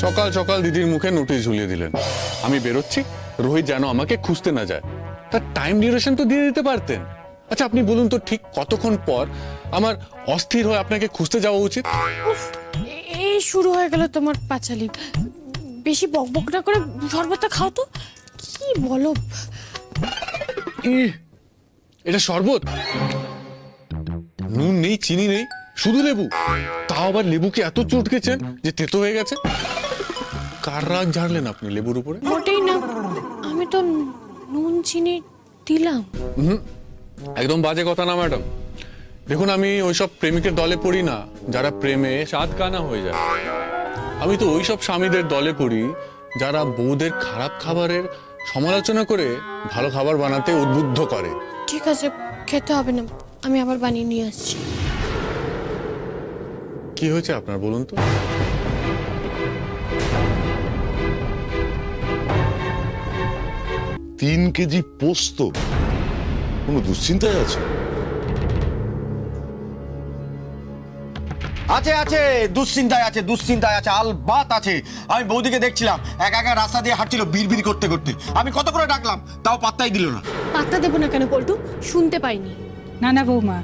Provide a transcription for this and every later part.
সকাল সকাল দিদির মুখে নোটিশ ঝুলিয়ে দিলেন। আমি বেরোচ্ছি, রোহিত যেন আমাকে খুঁজতে না যায়। তার টাইম ডিউরেশন তো দিয়ে দিতে পারতেন। আচ্ছা আপনি বলুন তো, ঠিক কতক্ষণ পর আমার অস্থির হয়ে আপনাকে খুঁজতে যাওয়া উচিত? উফ, এই শুরু হয়ে গেল তোমার পাঁচালি। বেশি বকবক না করে শরবতটা খাও তো। কি বলো? এটা শরবত? নুন নেই, চিনি নেই, শুধু লেবু। তাও আবার লেবুকে এত চটকেছেন যে তেতো হয়ে গেছে। কার রাগ ঝাড়লেন আপনি লেবুর উপরে? মোটেই না, আমি তো নুন চিনি দিলাম। একদম বাজে কথা না ম্যাডাম। দেখুন, আমি ওইসব প্রেমিকের দলে পড়ি না যারা প্রেমে সাত কানা হয়ে যায়। আমি তো ওইসব স্বামীদের দলে পড়ি যারা বউদের খারাপ খাবারের সমালোচনা করে ভালো খাবার বানাতে উদ্বুদ্ধ করে। ঠিক আছে, খেতে হবে না, আমি আবার বানিয়ে নিয়ে আসছি। কি হয়েছে আপনার বলুন তো? 3 কেজি পোস্ত, কোনো দুশ্চিন্তায় আছে? আছে আছে, দুশ্চিন্তায় আছে, দুশ্চিন্তায় আছে, আলবাত আছে। আমি বৌদিকে দেখছিলাম একা একা রাস্তা দিয়ে হাঁটছিল বিড়বিড় করতে করতে। আমি কত করে ডাকলাম, তাও পাত্তাই দিল না। পাত্তা দেবো না কেন পল্টু? শুনতে পাইনি। না না বৌমা,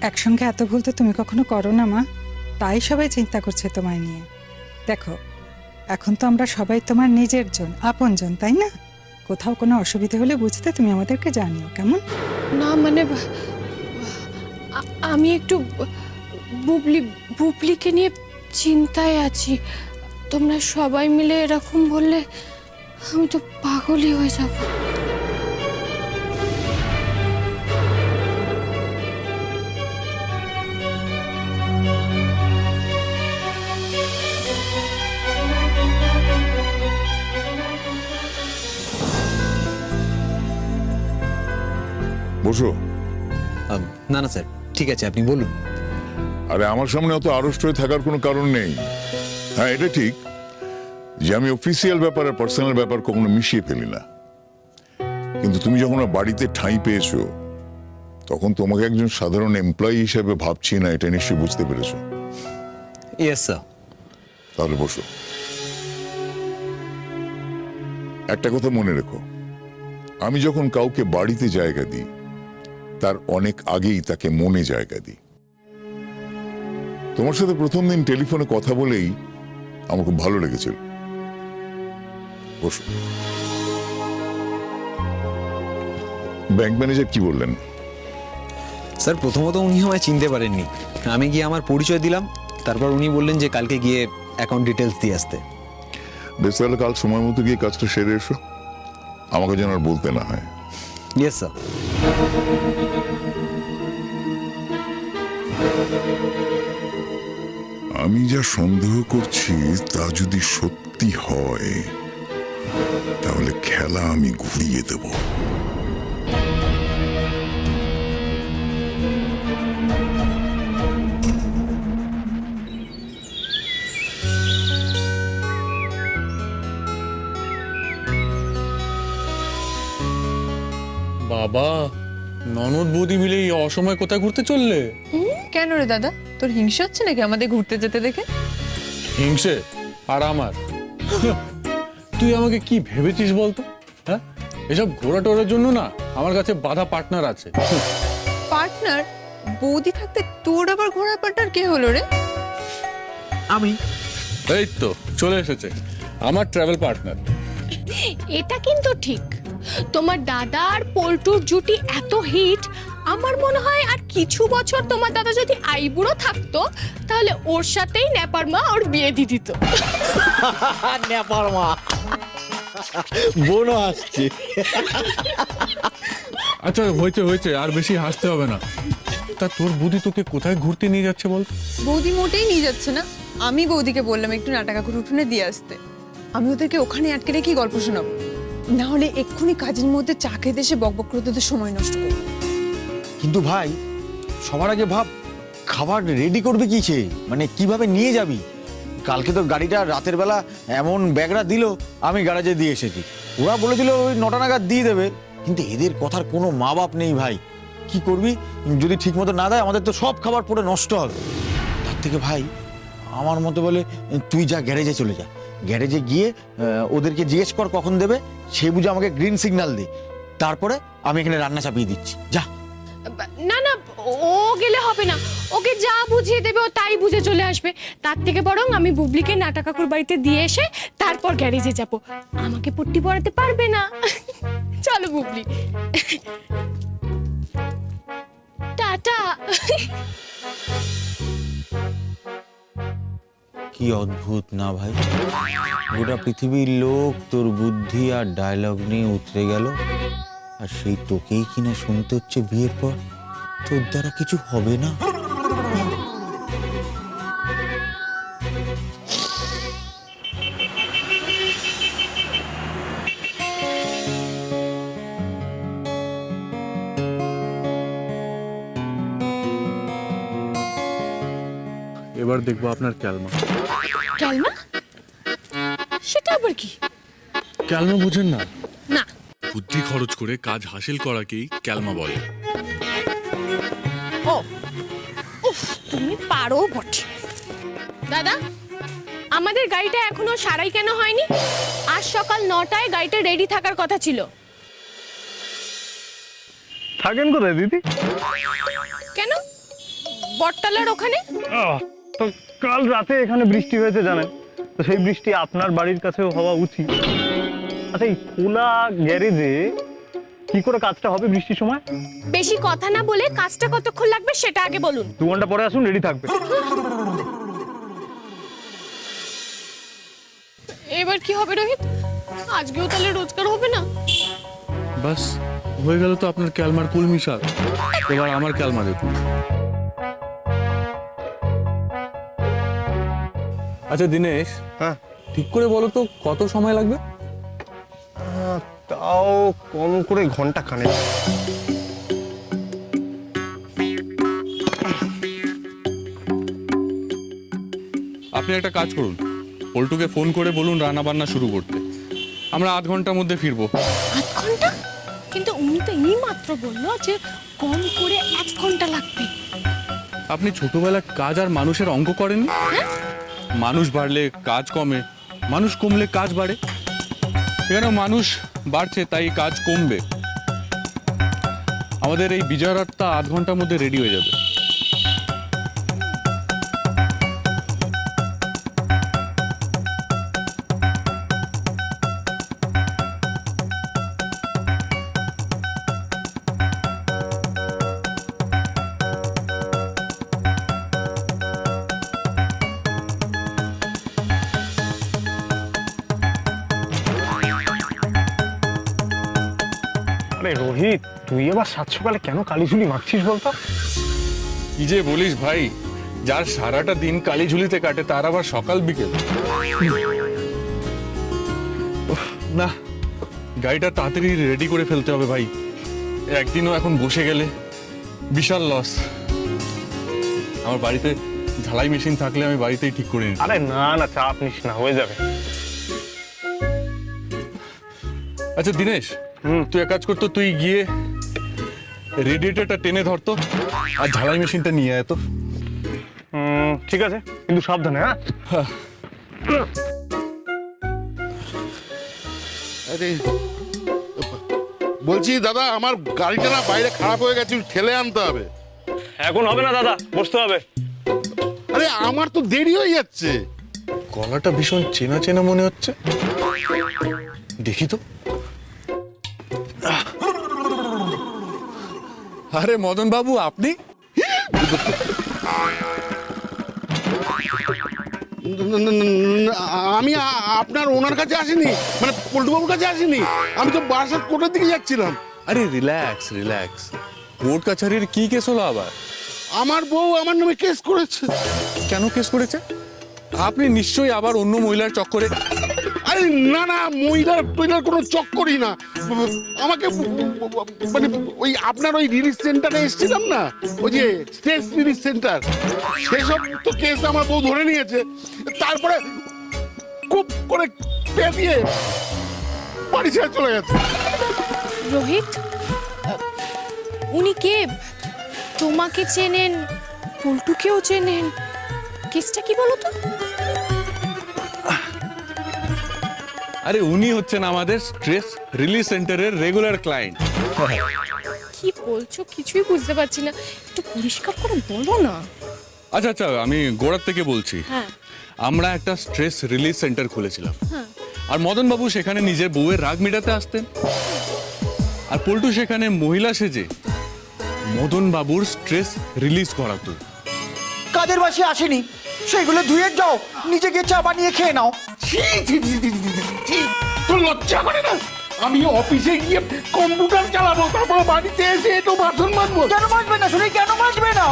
একসঙ্গে এত ভুল তো তুমি কখনো করো না মা। তাই সবাই চিন্তা করছে তোমায় নিয়ে। দেখো, এখন তো আমরা সবাই তোমার নিজের জন, আপনজন, তাই না? কোথাও কোনো অসুবিধা হলে বুঝতে তুমি আমাদেরকে জানিও, কেমন? না মানে আমি একটু বুবলিকে নিয়ে চিন্তায় আছি। তোমরা সবাই মিলে এরকম বললে আমি তো পাগলই হয়ে যাব। বসো। না না স্যার, ঠিক আছে, আপনি বলুন। আরে আমার সামনে অত আড়ষ্ট হয়ে থাকার কোনো কারণ নেই। হ্যাঁ, এটা ঠিক যে আমি অফিসিয়াল ব্যাপার আর পার্সোনাল ব্যাপার কখনো মিশিয়ে ফেলি না। কিন্তু তুমি যখন আমার বাড়িতে ঠাঁই পেয়েছো, তখন তোমাকে একজন সাধারণ এমপ্লয়ি হিসেবে ভাবছি না, এটা নিশ্চয়ই বুঝতে পেরেছো। Yes sir. তাহলে বসো। একটা কথা মনে রেখো, আমি যখন কাউকে বাড়িতে জায়গা দিই, তার অনেক আগেই তাকে মনে জায়গা দিই। তোমার সাথে প্রথম দিন টেলিফোনে কথা বলেই আমার খুব ভালো লেগেছিল। বসো। ব্যাংক ম্যানেজার কি বললেন? স্যার, প্রথমত উনি আমায় চিনতে পারেননি। আমি গিয়ে আমার পরিচয় দিলাম, তারপর উনি বললেন যে কালকে গিয়ে অ্যাকাউন্ট ডিটেলস দিয়ে আসতে। বেশ, তাহলে কাল সময় মতো গিয়ে কাজটা সেরে এসো, আমাকে যেন আর বলতে না হয়। Yes sir. আমি যা সন্দেহ করছি তা যদি সত্যি হয়, তাহলে খেলা আমি ঘুরিয়ে দেব। বাবা, ননদ বৌদি মিলে এই অসময় কোথায় ঘুরতে চললে? কেন রে দাদা, তোর হিংসা হচ্ছে নাকি আমাদের ঘুরতে যেতে দেখে? হিংসে আর আমার? তুই আমাকে কি ভেবেছিস বলতো? হ্যাঁ, এসব ঘোরা টোরার জন্য না আমার কাছে বাধা পার্টনার আছে। পার্টনার? বৌদি থাকতে তোর আবার ঘোড়া পার্টনার কে হলো রে? আমি এই তো চলে এসেছে আমার ট্রাভেল পার্টনার। এটা কিন্তু ঠিক। তোমার দাদা আর পল্টুর জুটি এত হিট, আমার মনে হয় আর কিছু বছর তোমার দাদা যদি আইবুড়ো থাকতো, তাহলে ওর সাথেই নেপার মা ওর বিয়ে দিয়ে দিত। নেপার মা বোনও আসছে। আচ্ছা হয়েছে হয়েছে, আর বেশি হাসতে হবে না। তা তোর বৌদি তোকে কোথায় ঘুরতে নিয়ে যাচ্ছে বল? বৌদি মোটেই নিয়ে যাচ্ছে না। আমি বৌদিকে বললাম একটু নাটাকাকুর উঠোনে দিয়ে আসতে। আমি ওদেরকে ওখানে আটকে রেখে গল্প শোনাবো, না হলে এক্ষুনি কাজের মধ্যে চা খেতে এসে বকবক করে তোদের সময় নষ্ট করবো। কিন্তু ভাই, সবার আগে ভাব খাবার রেডি করবে কি সে, মানে কিভাবে নিয়ে যাবি? কালকে তো গাড়িটা রাতের বেলা এমন ব্যাগরা দিল, আমি গ্যারাজে দিয়ে এসেছি। ওরা বলেছিল ওই 9টা নাগাদ দিয়ে দেবে, কিন্তু এদের কথার কোনো মা বাপ নেই ভাই। কি করবি? যদি ঠিক মতো না দেয়, আমাদের তো সব খাবার পড়ে নষ্ট হবে। তার থেকে ভাই আমার মতে বলে তুই যা গ্যারেজে চলে যা, গ্যারেজে গিয়ে ওদেরকে জিজ্ঞেস কর কখন দেবে, সে বুঝে আমাকে গ্রিন সিগন্যাল দে, তারপরে আমি এখানে রান্না চাপিয়ে দিচ্ছি, যা। না না, ও গেলে হবে না, ওকে যা বুঝিয়ে দেবে ও তাই বুঝে চলে আসবে। তার থেকে বরং আমি বুবলিকে নাটা কাকুর বাড়িতে দিয়ে এসে তারপর গ্যারেজে যাব। আমাকে পট্টি পরাতে পারবে না। চলো বুবলি, টাটা। কি অদ্ভুত না ভাই, গোটা পৃথিবীর লোক তোর বুদ্ধি আর ডায়লগ নিয়ে উতরে গেল, আর সেই তোকেই কিনা শুনতে হচ্ছে বিয়ের পর তোর দ্বারা কিছু হবে না। এবার দেখবো আপনার ক্যালমা। ক্যালমা? সেটা আবার কি? ক্যালমা বুঝেন না? না। বুদ্ধি খরচ করে কাজ হাসিল করাকেই ক্যালমা বলে। ও উফ, তুমি পারো বটে। দাদা, আমাদের গাড়িটা এখনো সারাই কেন হয়নি? আজ সকাল 9টায় গাড়িটা রেডি থাকার কথা ছিল। থাকেন কোথায় দিদি? কেন? বটতলার ওখানে। তো কাল রাতে এখানে বৃষ্টি হয়েছে জানেন, তো সেই বৃষ্টি আপনার বাড়ির কাছেও হওয়া উচিত। আচ্ছা, এই খোলা গ্যারেজে কি করে কাজটা হবে বৃষ্টির সময়? বেশি কথা না বলে কাজটা কতক্ষণ লাগবে সেটা আগে বলুন। 2 ঘন্টা পরে আসুন, রেডি থাকবে। এবার কি হবে রোহিত? আজকেও তাহলে রোজগার হবে না? বাস হয়ে গেল তো আপনার ক্যালমার কুল মিশাল। এবার আমার ক্যালমা দেখুন। আচ্ছা দিনেশ, হ্যাঁ, ঠিক করে বলো তো কত সময় লাগবে? তাও কম করে ঘন্টা খানেক। আপনি একটা কাজ করুন, পল্টুকে ফোন করে বলুন রান্না বান্না শুরু করতে। আমরা আধ ঘন্টার মধ্যে ফিরবো। আধ ঘন্টা? কিন্তু উনি তো এই মাত্র বললো যে কম করে 1 ঘন্টা লাগবে। আপনি ছোটবেলায় কাজ আর মানুষের অঙ্ক করেননি? মানুষ বাড়লে কাজ কমে, মানুষ কমলে কাজ বাড়ে। এখানে মানুষ বাড়ছে তাই কাজ কমবে। আমাদের এই বিজয় রথটা আধ ঘন্টার মধ্যে রেডি হয়ে যাবে। আরে রোহিত, তুই এবার 7 সকালে কেন কালিঝুলি মাখছিস বলতো? কি যে বলিস ভাই, যার সারাটা দিন কালী ঝুলিতে কাটে তার আবার সকাল বিকেল। উফ, না, গাড়িটা তাড়াতাড়ি রেডি করে ফেলতে হবে ভাই। একদিনও এখন বসে গেলে বিশাল লস। আমার বাড়িতে ঝালাই মেশিন থাকলে আমি বাড়িতেই ঠিক করে নিই। আরে না না, চাপ নিস না, হয়ে যাবে। আচ্ছা দিনেশ, তুই এক কাজ করতো, তুই গিয়ে রেডিয়েটরটা টেনে ধরতো আর ঝালাই মেশিনটা নিয়ে আয় তো। ঠিক আছে, কিন্তু সাবধানে। হ্যাঁ, আরে বলছি দাদা, আমার গাড়িটা না বাইরে খারাপ হয়ে গেছে, ঠেলে আনতে হবে। এখন হবে না দাদা, বসতে হবে। আরে আমার তো দেরি হয়ে যাচ্ছে। গলাটা ভীষণ চেনা চেনা মনে হচ্ছে, দেখি তো। আরে মদন বাবু, আপনি? আমি আপনার ওনার কাছে আসিনি, মানে পল্টুবাবুর কাছে আসিনি। আমি তো বারাসাত কোর্টের দিকে যাচ্ছিলাম। আরে রিল্যাক্স রিল্যাক্স, কোর্ট কাছারির কি কেস হলো আবার? আমার বউ আমার নামে কেস করেছে। কেন কেস করেছে? আপনি নিশ্চয়ই আবার অন্য মহিলার চক্করে। আরে না না, মহিলার কোনো চক্করই না। আমাকে মানে ওই আপনার ওই রিলিজ সেন্টারে এসেছিলাম না, ওই যে স্টেজ রিলিজ সেন্টার, সেসব তো কেস আমার বউ ধরে নিয়েছে। তারপরে খুব করে পেঁচিয়ে বাড়ি ছেড়ে চলে গেছে। রোহিত, উনি কে? তোমাকে চেনেন, পল্টুকেও চেনেন, কেসটা কি বলো তো? আরে উনি হচ্ছেন আমাদের স্ট্রেস রিলিজ সেন্টারের রেগুলার ক্লায়েন্ট। কি বলছো কিছুই বুঝতে পারছি না, একটু পরিষ্কার করে বলো না। আচ্ছা আচ্ছা, আমি গোড়ার থেকে বলছি। হ্যাঁ আমরা একটা স্ট্রেস রিলিজ সেন্টার খুলেছিলাম, হ্যাঁ। আর মদন বাবু সেখানে নিজের বউয়ের রাগ মেটাতে আসতেন, আর পল্টু সেখানে মহিলা সেজে মদন বাবুর স্ট্রেস রিলিজ করাতো। কাজের বাসে আসেনি, সেগুলো ধুয়ে যাও, নিজে গিয়ে চা বানিয়ে খেয়ে নাও। ছি, ছি, ছি, ছি, ছি, ছি, ছি। তোর লজ্জা করে না? আমি অফিসে গিয়ে কম্পিউটার চালাবো, তারপর বাড়িতে এসে একটু বাসন মাজবো। কেন মাজবে না শুনি, কেন মাজবে না?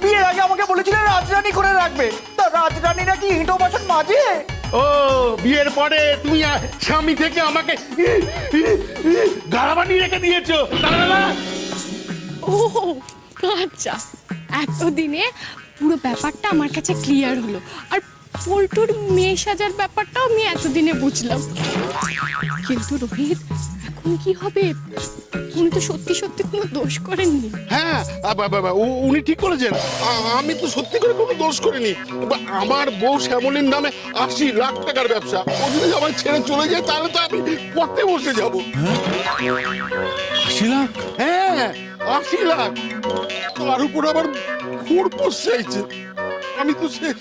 বিয়ের আগে আমাকে বলেছিলেন রাজরানী করে রাখবে, তা রাজরানী নাকি ইঁটো বাসন মাজে? ও বিয়ের পরে তুমি স্বামী থেকে আমাকে গাড়া বানিয়ে রেখে দিয়েছো, তাই না? ও আচ্ছা, এতদিনে পুরো ব্যাপারটা আমার কাছে ক্লিয়ার হলো, আর পল্টুর মেয়ে সাজার ব্যাপারটাও আমি এতদিনে বুঝলাম। কিন্তু রোহিত, এখন কি হবে? উনি তো সত্যি সত্যি কোনো দোষ করেননি। হ্যাঁ, উনি ঠিক করেছেন। আমি তো সত্যি করে কোনো দোষ করিনি। আমার বউ শ্যামলীর নামে 80 লাখ টাকার ব্যবসা, ও যদি আমার ছেড়ে চলে যায় তাহলে তো আমি পথে বসে যাব। 80 লাখ? হ্যাঁ 80 লাখ, তার উপর আবার ঘুর চাইছে। আমি তো শেষ।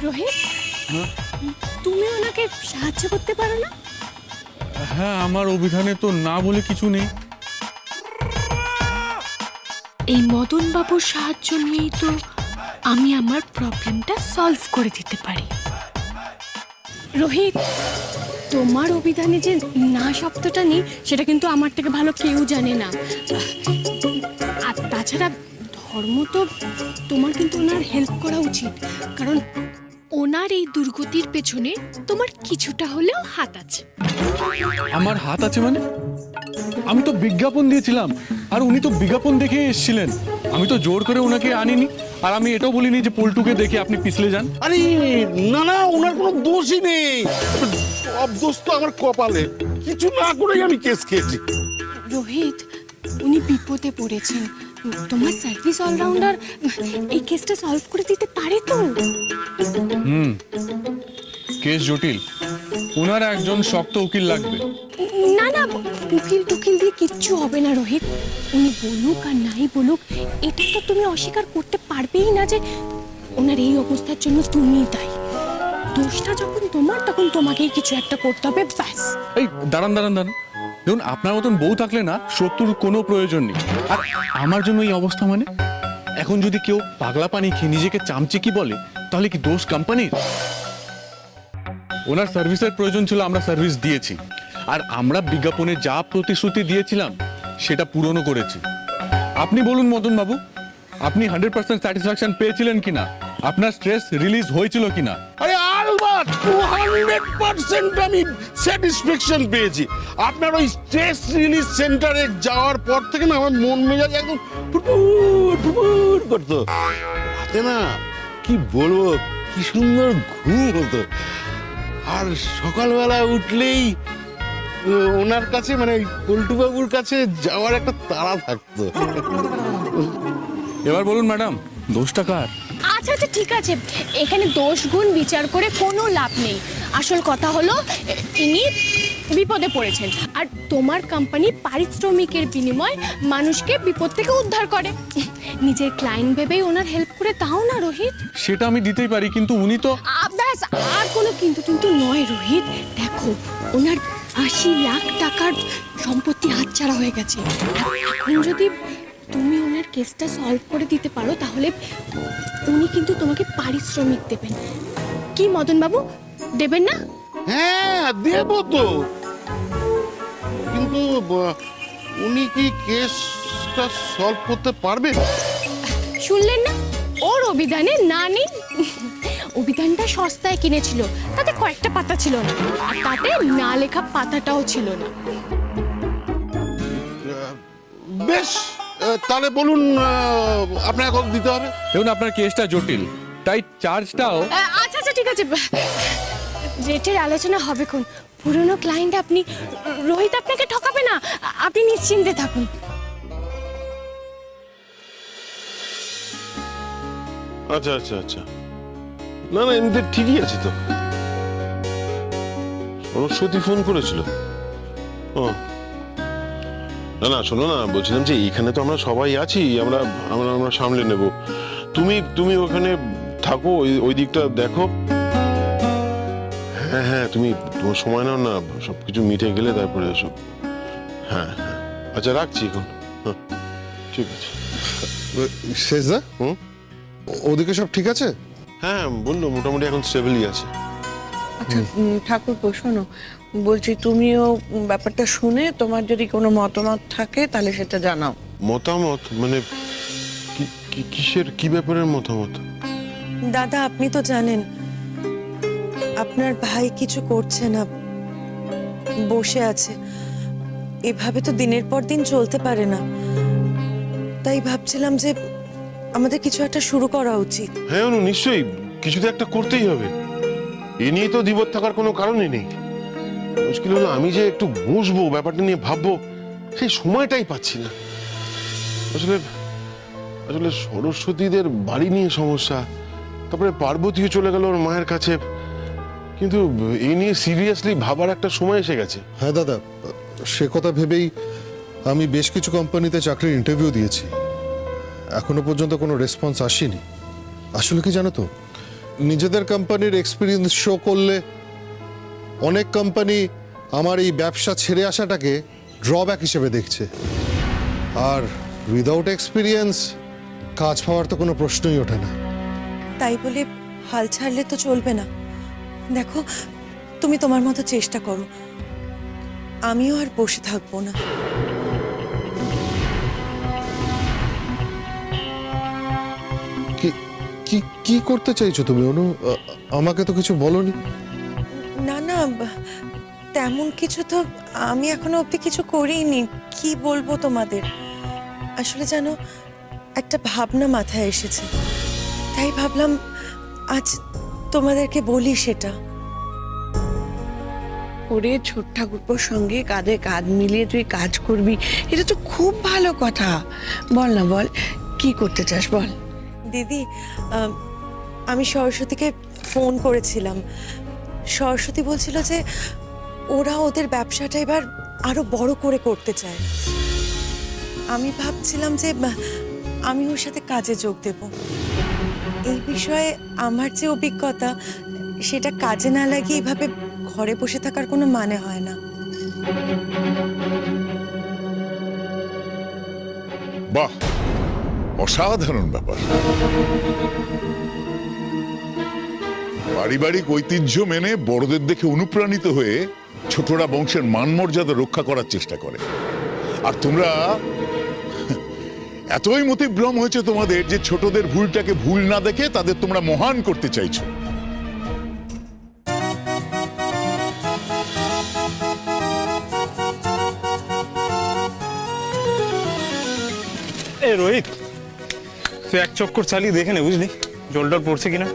রোহিত, তুমি ওনাকে সাহায্য করতে পারো না? হ্যাঁ, আমার অভিধানে তো না বলে কিছু নেই। এই মদন বাবুর সাহায্য নিয়েই তো আমি আমার প্রবলেমটা সলভ করে দিতে পারি। রোহিত, তোমার অভিধানে যে না শব্দটা নেই সেটা কিন্তু আমার থেকে ভালো কেউ জানে না। আর তাছাড়া ধর্ম তো তোমার কিন্তু ওনার হেল্প করা উচিত, কারণ ওনার এই দুর্গতির পেছনে তোমার কিছুটা হলেও হাত আছে। আমার হাত আছে মানে? আমি তো বিজ্ঞাপন দিয়েছিলাম, আর উনি তো বিজ্ঞাপন দেখে এসেছিলেন। আমি তো জোর করে ওনাকে আনিনি, আর আমি এটাও বলিনি যে পল্টুকে দেখে আপনি পিছলে যান। আরে না না, ওনার কোনো দোষই নেই, সব দোষ তো আমার কপালে। কিছু না করেই আমি কেস খেয়েছি। রোহিত, উনি বিপদে পড়েছেন, তোমার সার্ভিস অলরাউন্ডার এই কেসটা সলভ করে দিতে পারে তো। কেস জটিল, ওনার একজন শক্ত উকিল লাগবে। না না, উকিল টুকিল দিয়ে কিচ্ছু হবে না রোহিত। উনি বলুক আর নাই বলুক, এটা তো তুমি অস্বীকার করতে পারবেই না যে ওনার এই অবস্থার জন্য তুমিই দায়ী। দোষটা যখন তোমার, তখন তোমাকেই কিছু একটা করতে হবে, ব্যাস। এই দাঁড়ান দাঁড়ান দাঁড়ান, দেখুন আপনার মতন বউ থাকলে না শত্রুর কোনো প্রয়োজন নেই। আর আমার জন্য এই অবস্থা মানে? এখন যদি কেউ পাগলা পানি খেয়ে নিজেকে চামচিকি বলে, তাহলে কি দোষ কোম্পানির? ওনার সার্ভিসের প্রয়োজন ছিল, আমরা সার্ভিস দিয়েছি, আর আমরা বিজ্ঞাপনে যা প্রতিশ্রুতি দিয়েছিলাম সেটা পূরণও করেছি। আপনি বলুন মদন বাবু, আপনি 100% স্যাটিসফ্যাকশন পেয়েছিলেন কিনা? আপনার স্ট্রেস রিলিজ হয়েছিল কিনা? আরে আলবাত 200% আমি স্যাটিসফ্যাকশন পেয়েছি। আপনার ওই স্ট্রেস রিলিজ সেন্টারে যাওয়ার পর থেকে না আমার মন মেজাজ একদম ফুটফুট ফুটফুট করতো। রাতে না কি বলবো, কি সুন্দর ঘুম হতো। আর সকালবেলা উঠলেই ওনার কাছে, মানে ওই পল্টু বাবুর কাছে যাওয়ার একটা তাড়া থাকতো। এবার বলুন ম্যাডাম, দোষটা কার? আচ্ছা আচ্ছা, ঠিক আছে, এখানে দোষ গুণ বিচার করে কোনো লাভ নেই। আসল কথা হলো ইনি বিপদে পড়েছেন, আর তোমার কোম্পানি পারিশ্রমিকের বিনিময়ে মানুষকে বিপদ থেকে উদ্ধার করে। নিজের ক্লায়েন্ট ভেবেই ওনার হেল্প করে দাও না রোহিত। সেটা আমি দিতেই পারি, কিন্তু উনি তো... ব্যাস, আর কোনো কিন্তু কিন্তু নয় রোহিত। দেখো, ওনার 80 লাখ টাকার সম্পত্তি হাতছাড়া হয়ে গেছে। এখন যদি তুমি ওনার কেসটা সলভ করে দিতে পারো, তাহলে উনি কিন্তু তোমাকে পারিশ্রমিক দেবেন। কি মদন বাবু, দেবেন না? হ্যাঁ দেবো তো, কিন্তু উনি কি কেসটা সলভ করতে পারবেন? শুনলেন না, ওর অভিধানে না নেই। অভিধানটা সস্তায় কিনেছিল, তাতে কয়েকটা পাতা ছিল না, আর তাতে না লেখা পাতাটাও ছিল না। বেশ, তাহলে বলুন আপনার কত দিতে হবে? দেখুন, আপনার কেসটা জটিল, তাই চার্জটাও... আচ্ছা আচ্ছা, ঠিক আছে, রেটের আলোচনা হবে কোন, পুরনো ক্লায়েন্ট আপনি, রোহিত আপনাকে ঠকাবে না, আপনি নিশ্চিন্তে থাকুন। আচ্ছা আচ্ছা আচ্ছা, না না এমনিতে ঠিকই আছে তো। সরস্বতী ফোন করেছিল? ও না না, শোনো না, বলছিলাম যে এখানে তো আমরা সবাই আছি, আমরা আমরা আমরা সামলে নেব। তুমি তুমি ওখানে থাকো, ওই দিকটা দেখো। হ্যাঁ হ্যাঁ, তুমি তোমার সময় নাও না, সবকিছু মিটে গেলে তারপরে এসো। হ্যাঁ হ্যাঁ, আচ্ছা রাখছি এখন। হ্যাঁ ঠিক আছে। শেষদা, হুম, ওদিকে সব ঠিক আছে? হ্যাঁ বললো মোটামুটি এখন স্টেবলই আছে। আচ্ছা ঠাকুরপো, শোনো, বলছি তুমিও ব্যাপারটা শুনে তোমার যদি কোনো মতামত থাকে তাহলে সেটা জানাও। মতামত মানে কিসের, কি ব্যাপারের মতামত? দাদা, আপনি তো জানেন আপনার ভাই কিছু করছে না, বসে আছে। এভাবে তো দিনের পর দিন চলতে পারে না। তাই ভাবছিলাম যে আমাদের কিছু একটা শুরু করা উচিত। হ্যাঁ অনু, নিশ্চয়ই কিছু তো একটা করতেই হবে। এ নিয়ে তো দ্বিমত থাকার কোনো কারণই নেই। মুশকিল হলো আমি যে একটু বসবো, ব্যাপারটা নিয়ে ভাববো, সেই সময়টাই পাচ্ছি না। আসলে আসলে সরস্বতীদের বাড়ি নিয়ে সমস্যা, তারপরে পার্বতীও চলে গেল ওর মায়ের কাছে, কিন্তু এই নিয়ে সিরিয়াসলি ভাবার একটা সময় এসে গেছে। হ্যাঁ দাদা, সে কথা ভেবেই আমি বেশ কিছু কোম্পানিতে চাকরির ইন্টারভিউ দিয়েছি। এখনো পর্যন্ত কোনো রেসপন্স আসেনি। আসলে কি জানো তো, নিজেদের কোম্পানির এক্সপিরিয়েন্স শো করলে অনেক কোম্পানি আমার এই ব্যবসা ছেড়ে আসাটাকে ড্রব্যাক হিসেবে দেখছে। আর উইদাউট এক্সপিরিয়েন্স কাজ পাওয়ার তো কোনো প্রশ্নই ওঠে না। তাই বলে হাল ছাড়লে তো চলবে না। দেখো, তুমি তোমার মতো চেষ্টা করো, আমিও আর বসে থাকবো না। কি কি করতে চাইছো তুমি অনু? আমাকে তো কিছু বলনি। না না, তেমন কিছু তো আমি এখনো অবধি কিছু করিনি। কি বলবো তোমাদের, আসলে জানো একটা ভাবনা মাথায় এসেছে, তাই ভাবলাম আজ তোমাদেরকে বলি সেটা। করে ছোট ঠাকুরপোর সঙ্গে কাঁধে কাঁধ মিলিয়ে তুই কাজ করবি, এটা তো খুব ভালো কথা। বল না, বল কি করতে চাস বল। দিদি, আমি সরস্বতীকে ফোন করেছিলাম। সরস্বতী বলছিল যে ওরা ওদের ব্যবসাটা এবার আরো বড় করে করতে চায়। আমি ভাবছিলাম যে আমি ওর সাথে কাজে যোগ দেব। এই বিষয়ে আমার যে অভিজ্ঞতা, সেটা কাজে না লাগিয়ে এভাবে ঘরে বসে থাকার কোনো মানে হয় না। বাহ, অসাধারণ ব্যাপার। পারিবারিক ঐতিহ্য মেনে বড়দের দেখে অনুপ্রাণিত হয়ে ছোটরা বংশের মানমর্যাদা রক্ষা করার চেষ্টা করে। আর তোমরা এতই মতিভ্রম হয়েছে তোমাদের যে ছোটদের ভুলটাকে ভুল না দেখে তাদের তোমরা মহান করতে চাইছো। এ রোহিত, তুই এক চক্কর চালিয়ে দেখে নে, বুঝলি জলটল পড়ছে কিনা।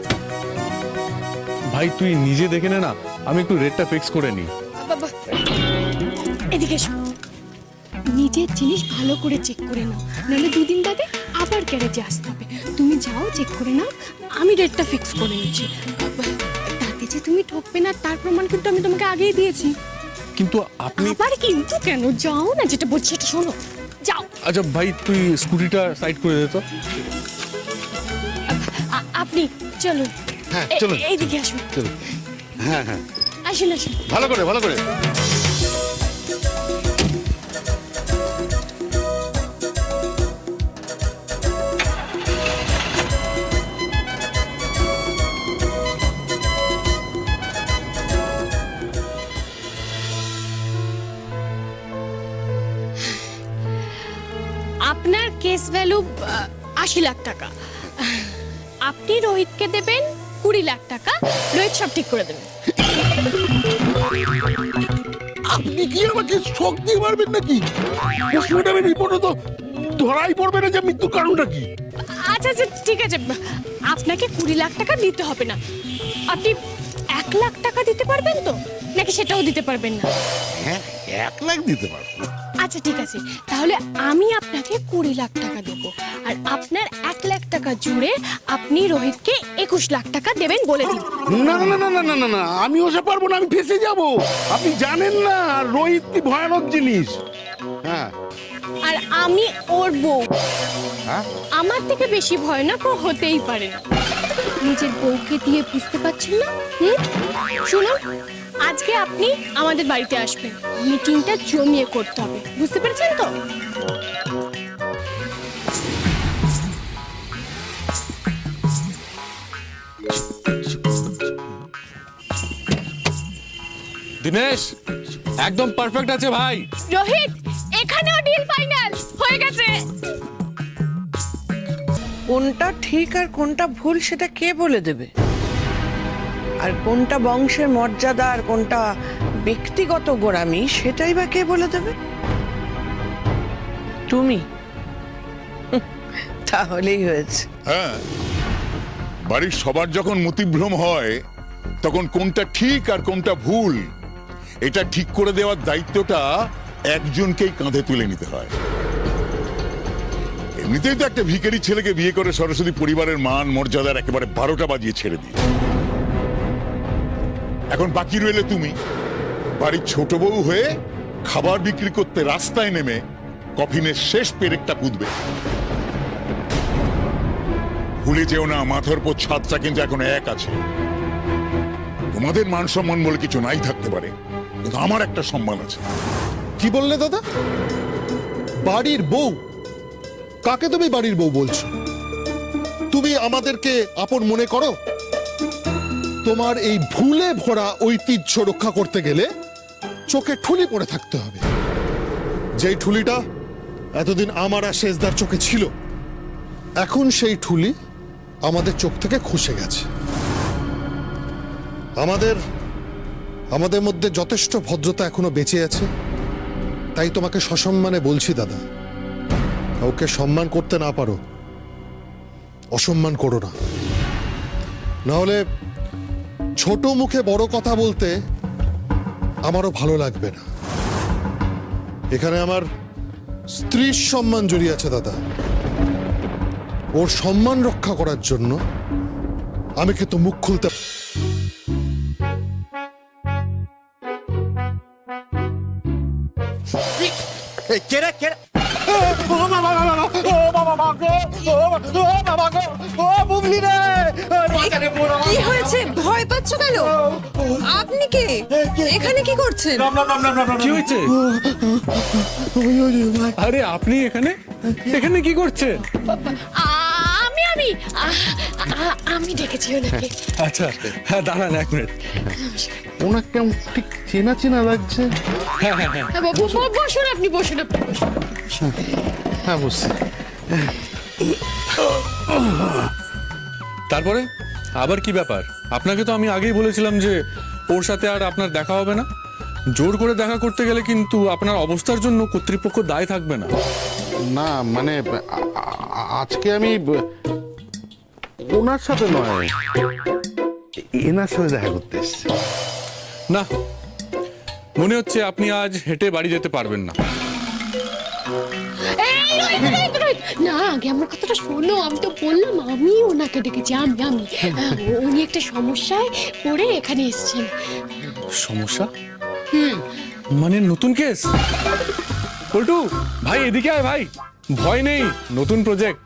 ভাই তুই নিজে দেখে নে না, আমি একটু রেটটা ফিক্স করে নিই। বাবা, এদিকে এসো। নিজের জিনিস ভালো করে চেক করে নাও, নাহলে দুদিন বাদে আবার গ্যারেজে আসতে হবে। তুমি যাও, চেক করে নাও, আমি রেটটা ফিক্স করে নিচ্ছি। তাতে যে তুমি ঠকবে না তার প্রমাণ কিন্তু আমি তোমাকে আগেই দিয়েছি। কিন্তু আপনি আবার কিন্তু কেন? যাও না, যেটা বলছি সেটা শোনো, যাও। আচ্ছা ভাই, তুই স্কুটিটা সাইড করে দে তো। আপনি চলুন। হ্যাঁ চলুন, এইদিকে আসুন। চলুন। হ্যাঁ হ্যাঁ, আসুন আসুন। ভালো করে ভালো করে। আপনার কেস ভ্যালু 80 লাখ টাকা। আপনি রোহিতকে দেবেন 20 লাখ টাকা। রোহিত সব ঠিক করে দেবেন। আপনি কি আমাকে শক দিয়ে মারবেন নাকি? পোস্টমর্টমের রিপোর্টে তো ধরাই পড়বে না যে মৃত্যুর কারণটা কি। আচ্ছা আচ্ছা ঠিক আছে, আপনাকে 20 লাখ টাকা দিতে হবে না। আপনি 1 লাখ টাকা দিতে পারবেন তো, নাকি সেটাও দিতে পারবেন না? হ্যাঁ 1 লাখ দিতে পারবো। আচ্ছা ঠিক আছে, তাহলে আমি আপনাকে 20 লাখ টাকা দেবো, আর আপনার 1 লাখ টাকা জুড়ে আপনি রোহিতকে 21 লাখ টাকা দেবেন বলে দিন। না না না না না না না, আমি ওসব পারবো না, আমি ফেসে যাব। আপনি জানেন না রোহিত কি ভয়ানক জিনিস। হ্যাঁ আর আমি ওর বউ, হ্যাঁ আমার থেকে বেশি ভয়ানক ও হতেই পারে না। নিজের বউকে দিয়ে বুঝতে পারছেন না? শুনুন, আজকে আপনি আমাদের বাড়িতে আসবেন, মিটিংটা জমিয়ে করতে হবে, বুঝতে পেরেছেন তো? দিনেশ একদম পারফেক্ট আছে ভাই। রোহিত, এখানেও ডিল ফাইনাল হয়ে গেছে। কোনটা ঠিক আর কোনটা ভুল সেটা কে বলে দেবে? আর কোনটা বংশের মর্যাদা আর কোনটা ব্যক্তিগত গোড়ামি সেটাই বা কে বলে দেবে? তুমি। তাহলেই হয়েছে। হ্যাঁ, বাড়ির সবার যখন মতিভ্রম হয় তখন কোনটা ঠিক আর কোনটা ভুল এটা ঠিক করে দেওয়ার দায়িত্বটা একজনকেই কাঁধে তুলে নিতে হয়। এমনিতেই তো একটা ভিখারি ছেলেকে বিয়ে করে সরস্বতী পরিবারের মান মর্যাদার একেবারে 12টা বাজিয়ে ছেড়ে দিই। এখন বাকি রইলে তুমি, বাড়ির ছোট বউ হয়ে খাবার বিক্রি করতে রাস্তায় নেমে কফিনের শেষ পেরেকটা পুঁতবে। ভুলে যেও না, মাথার উপর ছাদটা কিন্তু এখন এক আছে। তোমাদের মান সম্মান বলে কিছু নাই থাকতে পারে, কিন্তু আমার একটা সম্মান আছে। কি বললে দাদা? বাড়ির বউ? কাকে তুমি বাড়ির বউ বলছো? তুমি আমাদেরকে আপন মনে করো? তোমার এই ভুলে ভরা ঐতিহ্য রক্ষা করতে গেলে চোখে ঠুলি পড়ে থাকতে হবে। যেই ঠুলিটা এতদিন আমার আর শেষদার চোখে ছিল, এখন সেই ঠুলি আমাদের চোখ থেকে খসে গেছে। আমাদের মধ্যে যথেষ্ট ভদ্রতা এখনো বেঁচে আছে, তাই তোমাকে সসম্মানে বলছি দাদা, কাউকে সম্মান করতে না পারো অসম্মান করো না। নাহলে ছোট মুখে বড় কথা বলতে আমারও ভালো লাগবে না। এখানে আমার স্ত্রীর সম্মান জড়িয়ে আছে দাদা। ওর সম্মান রক্ষা করার জন্য আমি কিন্তু মুখ খুলতে কি হয়েছে? ভয় পাচ্ছ কেন? আপনি কে? এখানে কি করছেন? কি হয়েছে? আরে আপনি এখানে এখানে কি করছেন? আমি ডেকেছি ওনাকে। আচ্ছা হ্যাঁ, দাঁড়ান 1 মিনিট। ওনাকে কেমন ঠিক চেনা চেনা লাগছে। হ্যাঁ হ্যাঁ হ্যাঁ, বসুন, আপনি বসুন, আপনি বসুন। হ্যাঁ বুঝছি। তারপরে আবার কি ব্যাপার? আপনাকে তো আমি আগেই বলেছিলাম যে ওর সাথে আর আপনার দেখা হবে না। জোর করে দেখা করতে গেলে কিন্তু আপনার অবস্থার জন্য কর্তৃপক্ষ দায় থাকবে না। না মানে আজকে আমি ওনার সাথে নয়, এনার সাথে দেখা করতে এসেছি। না, মনে হচ্ছে আপনি আজ হেঁটে বাড়ি যেতে পারবেন না। না, আগে আমার কথাটা শোনো। আমি তো বললাম আমি ওনাকে ডেকেছি। আমি উনি একটা সমস্যায় পড়ে এখানে এসেছেন। সমস্যা? মানে নতুন কেস? পল্টু ভাই এদিকে আয় ভাই, ভয় নেই, নতুন প্রজেক্ট।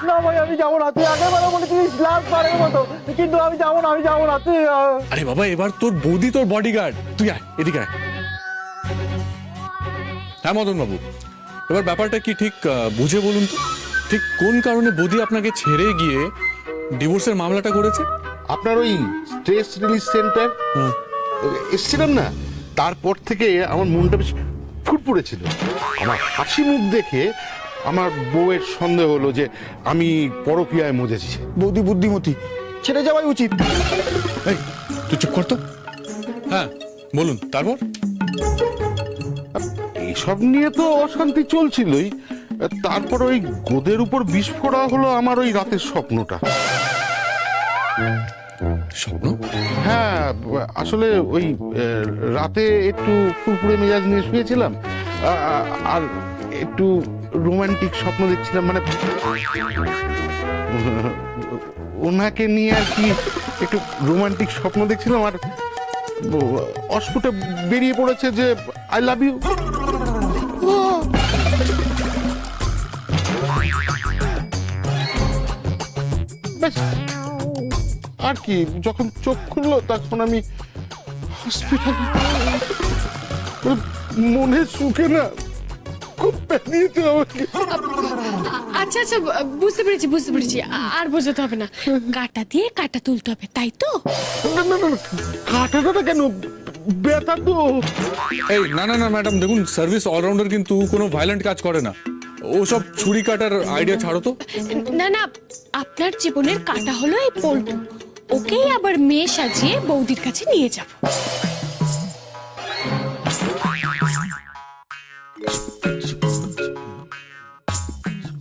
না ভাই আমি যাবো না, তুই আগের বেলা বলেছিলিস লাখ বারের মতো, কিন্তু আমি যাবো না, তুই আরে বাবা, এবার তোর বৌদি তোর বডিগার্ড, তুই আয় এদিকে আয়। হ্যাঁ মদন বাবু, এবার ব্যাপারটা কি ঠিক বুঝে বলুন তো, ঠিক কোন কারণে বৌদি আপনাকে ছেড়ে গিয়ে ডিভোর্সের মামলাটা করেছে? আপনার ওই স্ট্রেস রিলিজ সেন্টার এসেছিলাম না, তারপর থেকে আমার মনটা বেশ ফুটফুটে ছিল। আমার হাসি মুখ দেখে আমার বউয়ের সন্দেহ হলো যে আমি পরকীয়ায় মজেছি। বৌদি বুদ্ধিমতী, ছেড়ে যাওয়াই উচিত। এই তুই চুপ কর তো। হ্যাঁ বলুন, তারপর? এসব নিয়ে তো অশান্তি চলছিলই, তারপর ওই গোদের উপর বিস্ফোরা হলো আমার ওই রাতের স্বপ্নটা। স্বপ্ন? হ্যাঁ, আসলে ওই রাতে একটু ফুরফুরে মেজাজ নিয়ে শুয়েছিলাম, আর একটু রোমান্টিক স্বপ্ন দেখছিলাম, মানে ওনাকে নিয়ে আর কি একটু রোমান্টিক স্বপ্ন দেখছিলাম, আর অস্ফুটে বেরিয়ে পড়েছে যে আই লাভ ইউ। আর কি, যখন চোখ খুললো তখন আমি হসপিটালে, মনে সুখে না খুব পেনিয়েছে আমাকে। আচ্ছা আচ্ছা, বুঝতে পেরেছি। আর বোঝাতে হবে না, কাটা দিয়ে কাটা তুলতে হবে, তাই তো? না না না, কাটাটা কেন, ব্যথা তো। এই না না না ম্যাডাম, দেখুন সার্ভিস অলরাউন্ডার কিন্তু কোনো ভায়োলেন্ট কাজ করে না। ও সব ছুরি কাটার আইডিয়া ছাড়ো তো। না না, আপনার জীবনের কাটা হলো এই পল্টু, ওকেই আবার মেয়ে সাজিয়ে বৌদির কাছে নিয়ে যাব।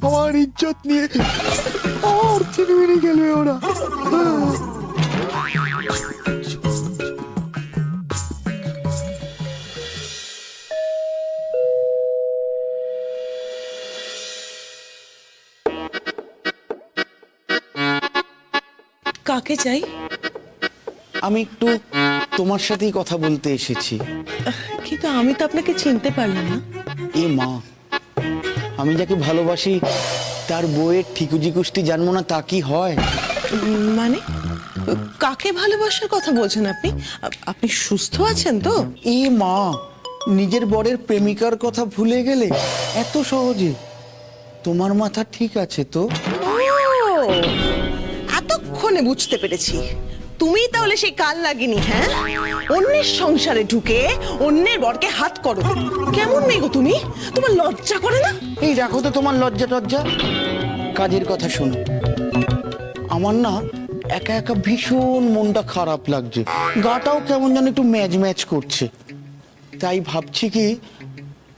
আমার ইজ্জত নিয়ে আর চিনিমিনি গেলবে ওরা। কাকে চাই? আমি একটু তোমার সাথেই কথা বলতে এসেছি। কিন্তু আমি তো আপনাকে চিনতে পারলাম না। এ মা, আমি যাকে ভালোবাসি তার বউয়ের ঠিকুজি কুষ্টি জানবো না তা কি হয়? মানে কাকে ভালোবাসার কথা বলছেন আপনি? আপনি সুস্থ আছেন তো? এ মা, নিজের বরের প্রেমিকার কথা ভুলে গেলে এত সহজে? তোমার মাথা ঠিক আছে তো? এতক্ষণে বুঝতে পেরেছি, তুমি তাহলে সেই কাল লাগিনি, হ্যাঁ? অন্যের সংসারে ঢুকে অন্যের বরকে হাত করো। কেমন মেয়ে গো তুমি? তোমার লজ্জা করে না? এই রাখো তো তোমার লজ্জা টজ্জা, কাজের কথা শোনো। আমার না একা একা ভীষণ মনটা খারাপ লাগছে, গাটাও কেমন যেন একটু ম্যাচ ম্যাচ করছে। তাই ভাবছি কি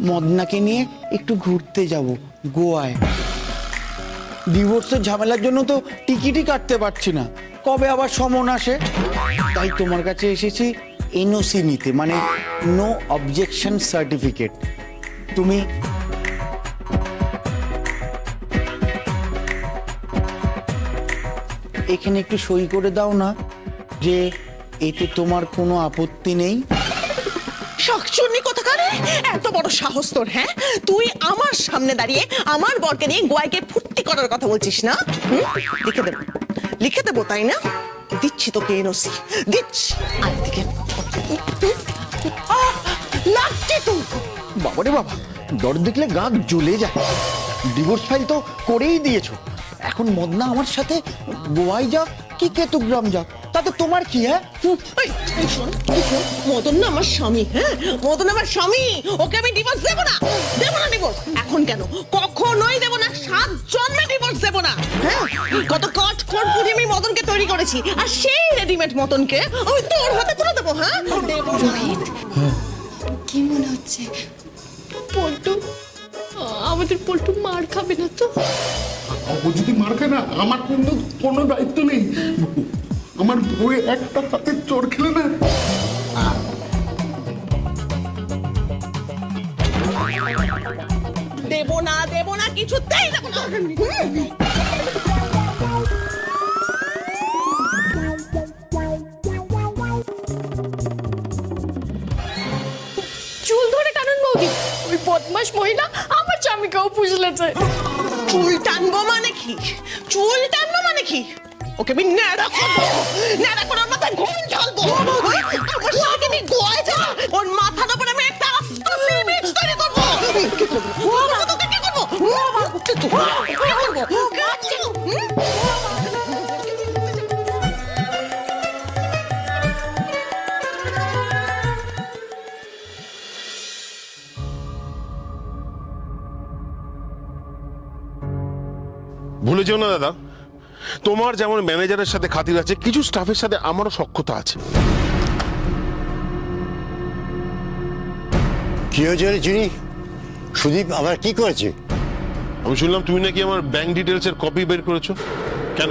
মদনাকে নিয়ে একটু ঘুরতে যাব গোয়ায়। ডিভোর্সের ঝামেলার জন্য তো টিকিটই কাটতে পারছি না, কবে আবার সমন আসে। তাই তোমার কাছে এসেছি এনওসি নিতে, মানে নো অবজেকশন সার্টিফিকেট। তুমি এখানে একটু সই করে দাও না যে এতে তোমার কোনো আপত্তি নেই। শাকচুন্নি কোথাকারে, এত বড় সাহস তোর, হ্যাঁ? তুই আমার সামনে দাঁড়িয়ে আমার বরকে নিয়ে গোয়াকে ফুর্তি করার কথা বলছিস না? লিখে দেবো তাই না? দিচ্ছি তোকে এনওসি, দিচ্ছি। আর দিকে লাগছে তো। বাবারে বাবা, ডর দেখলে গা জ্বলে যায়। ডিভোর্স ফাইল তো করেই দিয়েছো, এখন মদনা আমার সাথে গোয়ায় যাক কি কেতুগ্রাম যাক তাতে তোমার কি? হ্যাঁ, মদন না আমার স্বামী, হ্যাঁ? মদন আমার স্বামী, ওকে আমি ডিভোর্স দেবো না, ডিভোর্স। এখন কেন, কখনোই দেবো না, 7 জন্মে ডিভোর্স দেবো না। হ্যাঁ, কত কট কোট পুড়ি আমি মদনকে তৈরি করেছি, আর সেই রেডিমেড মদনকে আমি তোর হাতে তুলে দেবো। হ্যাঁ, রোহিত, কি মনে হচ্ছে পল্টু, আমাদের পল্টু মার খাবে না তো? ও যদি মার খায় না, আমার কিন্তু কোনো দায়িত্ব নেই। আমার বই একটা হাতে চোর খেলে না। দেবো না, কিছুতেই দেবো না। চুল ধরে টানুন বৌদি, ওই বদমাশ মহিলা আমার স্বামীকেও পুষলেছে। চুল টানবো মানে কি? চুল টানবো মানে কি? ওকে আমি ন্যাড়া করবো, ন্যাড়া করে ওর মাথায় ঘুম ঢালবো। আমার সাথে আমি গোয়ায় যাব, ওর মাথার উপর আমি একটা ইমেজ তৈরি করবো। কি করবো? তোকে কি করবো? কি করবো? ভুলে যেও না দাদা, তোমার যেমন ম্যানেজারের সাথে খাতির আছে, কিছু স্টাফের সাথে আমারও সখ্যতা আছে। কি হয়েছে রে চিনি? সুদীপ আবার কি করেছে? আমি শুনলাম তুমি নাকি আমার ব্যাংক ডিটেলস এর কপি বের করেছো। কেন?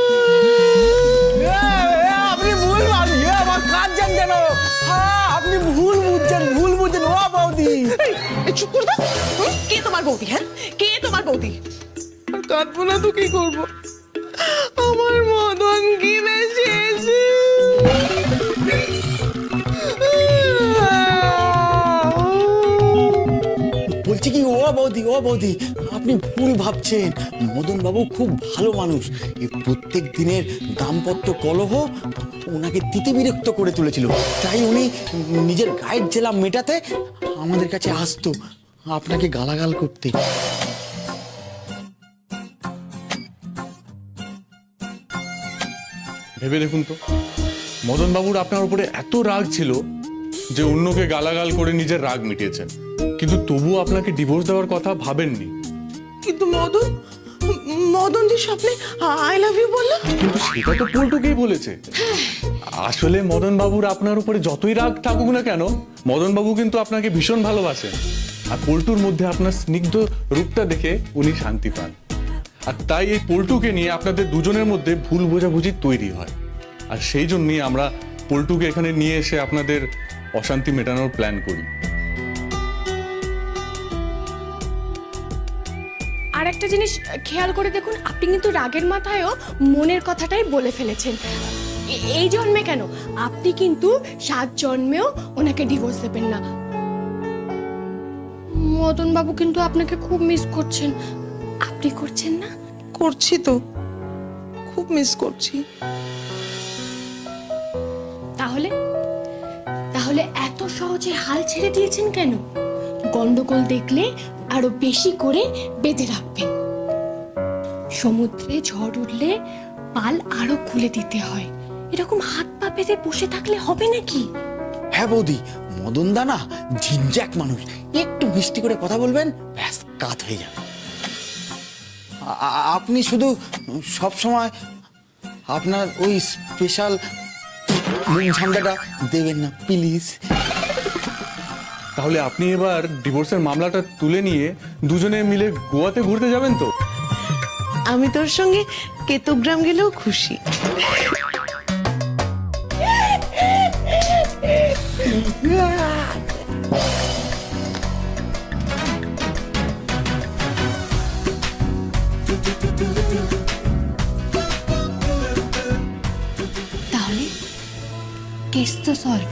কে তোমার বৌদি? হ্যাঁ, কে তোমার বৌদি? আর কাঁদবো না তো কি করবো? আমার মদন কি বেশি বলছি কি, ও বৌদি আপনি ভুল ভাবছেন। মদন বাবু খুব ভালো মানুষ। এই প্রত্যেক দিনের দাম্পত্য কলহ ওনাকে তিতে বিরক্ত করে তুলেছিল, তাই উনি নিজের গায়ের জেলা মেটাতে আমাদের কাছে আসতো আপনাকে গালাগাল করতে। ভেবে দেখুন তো, মদন বাবুর আপনার উপরে এত রাগ ছিল যে অন্যকে গালাগাল করে নিজের রাগ মিটিয়েছেন, কিন্তু তবুও আপনাকে ডিভোর্স দেওয়ার কথা ভাবেননি। কিন্তু মদন যে স্বপ্নে আই লাভ ইউ বললো। কিন্তু সেটা তো পল্টুকেই বলেছে। আসলে মদন বাবুর আপনার উপরে যতই রাগ থাকুক না কেন, মদন বাবু কিন্তু আপনাকে ভীষণ ভালোবাসেন, আর পল্টুর মধ্যে আপনার স্নিগ্ধ রূপটা দেখে উনি শান্তি পান। আর তাই এই পল্টুকে নিয়ে আপনাদের দুজনের মধ্যে ভুল বোঝাবুঝি তৈরি হয়, আর সেই জন্যই আমরা পল্টুকে এখানে নিয়ে এসে আপনাদের অশান্তি মেটানোর প্ল্যান করি। আর একটা জিনিস খেয়াল করে দেখুন, আপনি কিন্তু রাগের মাথায়ও মনের কথাটাই বলে ফেলেছেন। এই জন্মে কেন, আপনি কিন্তু 7 জন্মেও ওনাকে ডিভোর্স দেবেন না। মদন বাবু কিন্তু আপনাকে খুব মিস করছেন, আপনি করছেন না? করছি তো, খুব মিস করছি। তাহলে এত সহজে হাল ছেড়ে দিয়েছেন কেন? গন্ডগোল দেখলে আরো বেশি করে বেঁধে রাখবেন। সমুদ্রে ঝড় উঠলে পাল আরো খুলে দিতে হয়, এরকম হাত পা বেঁধে বসে থাকলে হবে নাকি? হ্যাঁ বৌদি, মদন দা না ঝিনঝাক মানুষ, একটু মিষ্টি করে কথা বলবেন, ব্যাস কাত হয়ে যাবে। আপনি শুধু সব সময় আপনার ওই স্পেশাল মুখ ঝান্ডাটা দেবেন না প্লিজ। তাহলে আপনি এবার ডিভোর্সের মামলাটা তুলে নিয়ে দুজনে মিলে গোয়াতে ঘুরতে যাবেন তো? আমি তোর সঙ্গে কেতগ্রাম গেলেও খুশি। তাহলে কেস তো সলভ।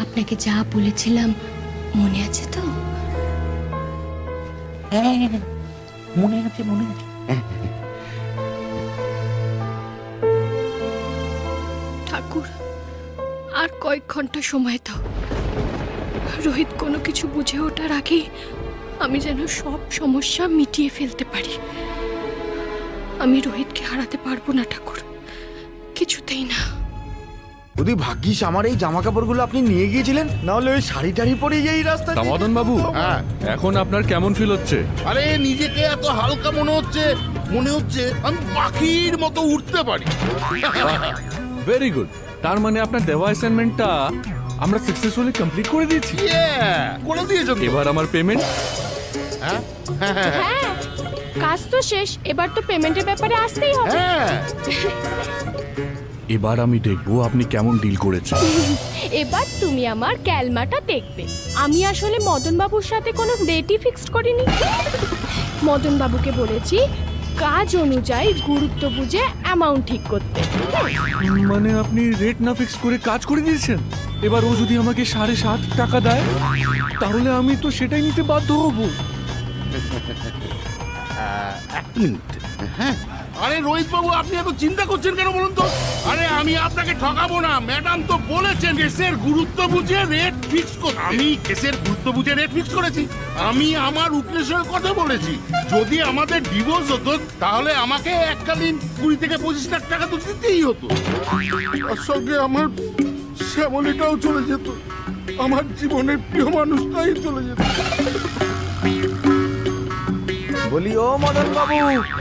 আপনাকে যা বলেছিলাম মনে আছে তো? মনে আছে। ঠাকুর, আর কয়েক ঘন্টা সময় দাও। রোহিত কোনো কিছু বুঝে ওঠার আগে আমি যেন সব সমস্যা মিটিয়ে ফেলতে পারি। আমি রোহিতকে হারাতে পারবো না ঠাকুর, কিছুতেই না। যদি ভাগ্যিস আমার এই জামা কাপড়গুলো আপনি নিয়ে গিয়েছিলেন, না হলে ওই শাড়ি টাড়ি পরে এই রাস্তা। মদন বাবু, এখন আপনার কেমন ফিল হচ্ছে? আরে নিজেকে এত হালকা মনে হচ্ছে আমি পাখির মতো উঠতে পারি। ভেরি গুড, তার মানে আপনার দেওয়া অ্যাসাইনমেন্টটা আমরা সাকসেসফুলি কমপ্লিট করে দিয়েছি। করে দিয়েছো তো? এবার আমার পেমেন্ট। হ্যাঁ হ্যাঁ, কাজ তো শেষ, এবার তো পেমেন্টের ব্যাপারে আসতেই হবে। এবার আমি দেখবো আপনি কেমন ডিল করেছেন। এবার তুমি আমার ক্যালমাটা দেখবে। আমি আসলে মদন বাবুর সাথে কোনো ডেটই ফিক্সড করিনি। মদন বাবুকে বলেছি কাজ অনুযায়ী গুরুত্ব বুঝে অ্যামাউন্ট ঠিক করতে। মানে আপনি রেট না ফিক্স করে কাজ করে দিয়েছেন? এবার ও যদি আমাকে 7.5 টাকা দেয়, তাহলে আমি তো সেটাই নিতে বাধ্য হব। এক মিনিট। হ্যাঁ, আরে রোহিত বাবু, আপনি এত চিন্তা করছেন কেন বলুন তো? আরে আমি আপনাকে ঠকাবো না, ম্যাডাম তো বলেছেন কেসের গুরুত্ব বুঝে রেট ফিক্স করতে। আমি কেসের গুরুত্ব বুঝে রেট ফিক্স করেছি। আমি আমার উকিলের সঙ্গে কথা বলেছি, যদি আমাদের ডিভোর্স হতো তাহলে আমাকে এককালীন 20 থেকে 25 লাখ টাকা তো দিতেই হতো। তার সঙ্গে আমার শ্যামলীটাও চলে যেত, আমার জীবনের প্রিয় মানুষটাই চলে যেত। বলি ও মদন বাবু,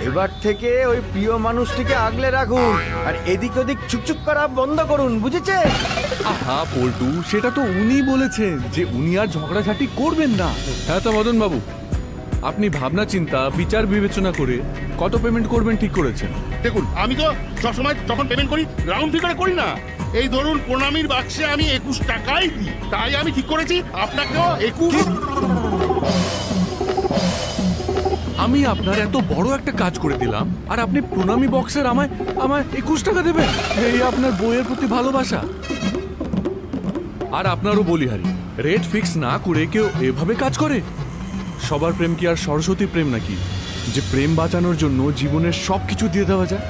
এবার থেকে ওই প্রিয় মানুষটিকে আগলে রাখুন, আর এদিক ওদিক চুপচুপ করা বন্ধ করুন, বুঝেছে? আহা পল্টু, সেটা তো উনি বলেছেন যে উনি আর ঝগড়াঝাটি করবেন না। হ্যাঁ তো মদন বাবু, আপনি ভাবনা চিন্তা বিচার বিবেচনা করে কত পেমেন্ট করবেন ঠিক করেছেন? দেখুন, আমি তো সবসময় যখন পেমেন্ট করি রাউন্ড ফিগারে করি না। এই ধরুন প্রণামীর বাক্সে আমি 21 টাকাই দিই, তাই আমি ঠিক করেছি আপনাকেও 21। আমি আপনার এত বড় একটা কাজ করে দিলাম আর আপনি প্রণামী বক্সের আমায় আমায় 21 টাকা দেবেন? এই আপনার বইয়ের প্রতি ভালোবাসা? আর আপনারও বলিহারি, রেট ফিক্স না করে কেউ এভাবে কাজ করে? সবার প্রেম কি আর সরস্বতী প্রেম নাকি, যে প্রেম বাঁচানোর জন্য জীবনের সবকিছু দিয়ে দেওয়া যায়?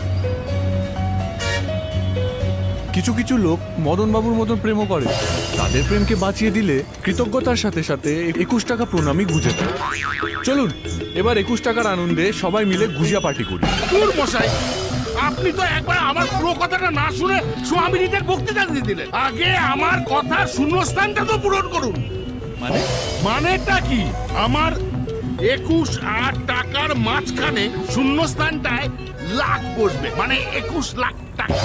কিছু কিছু লোক মদন বাবুর মতন প্রেমও করে, তাদের প্রেমকে বাঁচিয়ে দিলে কৃতজ্ঞতার সাথে সাথে 21 টাকা প্রণামী গুঁজে দেয়। চলুন এবার 21 টাকার আনন্দে সবাই মিলে গুজিয়া পার্টি করি। দূর মশাই, আপনি তো একবার আমার পুরো কথাটা না শুনে স্বামীদের বক্তৃতা দিয়ে দিলেন। আগে আমার কথা শূন্যস্থানটা তো পূরণ করুন। মানেটা কি? আমার 21 টাকার মাঝখানে শূন্যস্থানটায় লাখ বসবে, মানে 21 লাখ টাকা।